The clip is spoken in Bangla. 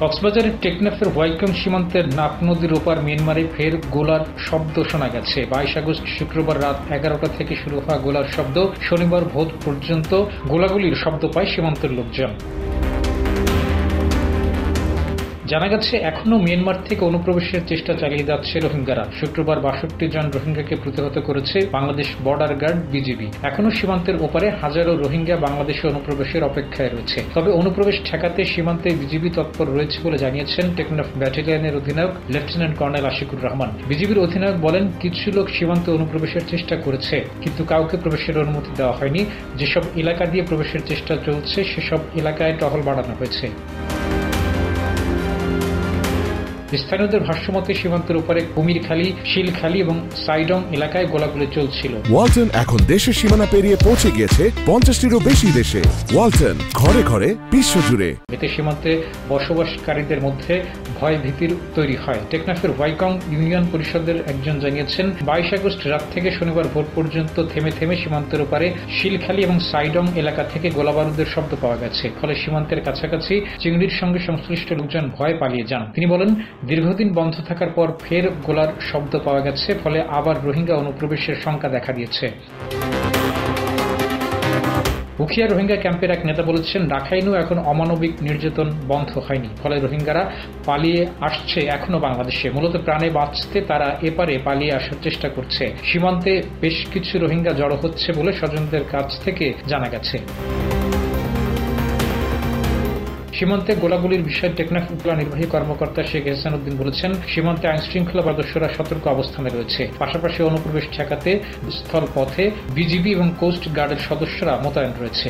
কক্সবাজারের টেকনাফের ওয়াইকম সীমান্তের নাফ নদীর ওপার মিয়ানমারে ফের গোলার শব্দ শোনা গেছে। 22 আগস্ট শুক্রবার রাত 11টা থেকে শুরু হওয়া গোলার শব্দ শনিবার ভোর পর্যন্ত গোলাগুলির শব্দ পায় সীমান্তের লোকজন। জানা গেছে, এখনও মিয়ানমার থেকে অনুপ্রবেশের চেষ্টা চালিয়ে যাচ্ছে রোহিঙ্গারা। শুক্রবার 62 জন রোহিঙ্গাকে প্রতিহত করেছে বাংলাদেশ বর্ডার গার্ড বিজিবি। এখনও সীমান্তের ওপারে হাজারো রোহিঙ্গা বাংলাদেশে অনুপ্রবেশের অপেক্ষায় রয়েছে। তবে অনুপ্রবেশ ঠেকাতে সীমান্তে বিজিবি তৎপর রয়েছে বলে জানিয়েছেন টেকনাফ ব্যাটালিয়নের অধিনায়ক লেফটেন্যান্ট কর্নেল আশিকুর রহমান। বিজিবির অধিনায়ক বলেন, কিছু লোক সীমান্তে অনুপ্রবেশের চেষ্টা করেছে, কিন্তু কাউকে প্রবেশের অনুমতি দেওয়া হয়নি। যেসব এলাকা দিয়ে প্রবেশের চেষ্টা চলছে সেসব এলাকায় টহল বাড়ানো হয়েছে। স্থানীয়দের ভাষ্যমতে সীমান্তের উপরে কুমিরখালী, শিলখালী এবং সাইডং এলাকায় গোলাগুলি চলছিল। ওয়ালটন এখন দেশের সীমানা পেরিয়ে পৌঁছে গিয়েছে 50টিরও বেশি দেশে। ওয়ালটন, ঘরে ঘরে বিশ্বজুড়ে। এতে সীমান্তে বসবাসকারীদের মধ্যে ভয় ভীতির তৈরি হয়। টেকনাফের ওয়াইকং ইউনিয়ন পরিষদের একজন জানিয়েছেন, 22 আগস্ট রাত থেকে শনিবার ভোর পর্যন্ত থেমে থেমে সীমান্তের উপরে শিলখালী এবং সাইডং এলাকা থেকে গোলাবারুদের শব্দ পাওয়া গেছে। ফলে সীমান্তের কাছাকাছি চিংড়ির সঙ্গে সংশ্লিষ্ট লোকজন ভয় পালিয়ে যান। তিনি বলেন, দীর্ঘদিন বন্ধ থাকার পর ফের গোলার শব্দ পাওয়া গেছে, ফলে আবার রোহিঙ্গা অনুপ্রবেশের শঙ্কা দেখা দিয়েছে। উখিয়া রোহিঙ্গা ক্যাম্পের এক নেতা বলেছেন, রাখাইনেও এখন অমানবিক নির্যাতন বন্ধ হয়নি। ফলে রোহিঙ্গারা পালিয়ে আসছে এখনো বাংলাদেশে। মূলত প্রাণে বাঁচতে তারা এপারে পালিয়ে আসার চেষ্টা করছে। সীমান্তে বেশ কিছু রোহিঙ্গা জড়ো হচ্ছে বলে স্বজনদের কাছ থেকে জানা গেছে। সীমান্তে গোলাগুলির বিষয়ে টেকনাফ উপজেলা নির্বাহী কর্মকর্তা শেখ এহসান উদ্দিন বলেছেন, সীমান্তে আইনশৃঙ্খলা সদস্যরা সতর্ক অবস্থানে রয়েছে। পাশাপাশি অনুপ্রবেশ ঠেকাতে স্থলপথে বিজিবি এবং কোস্ট গার্ডের সদস্যরা মোতায়েন রয়েছে।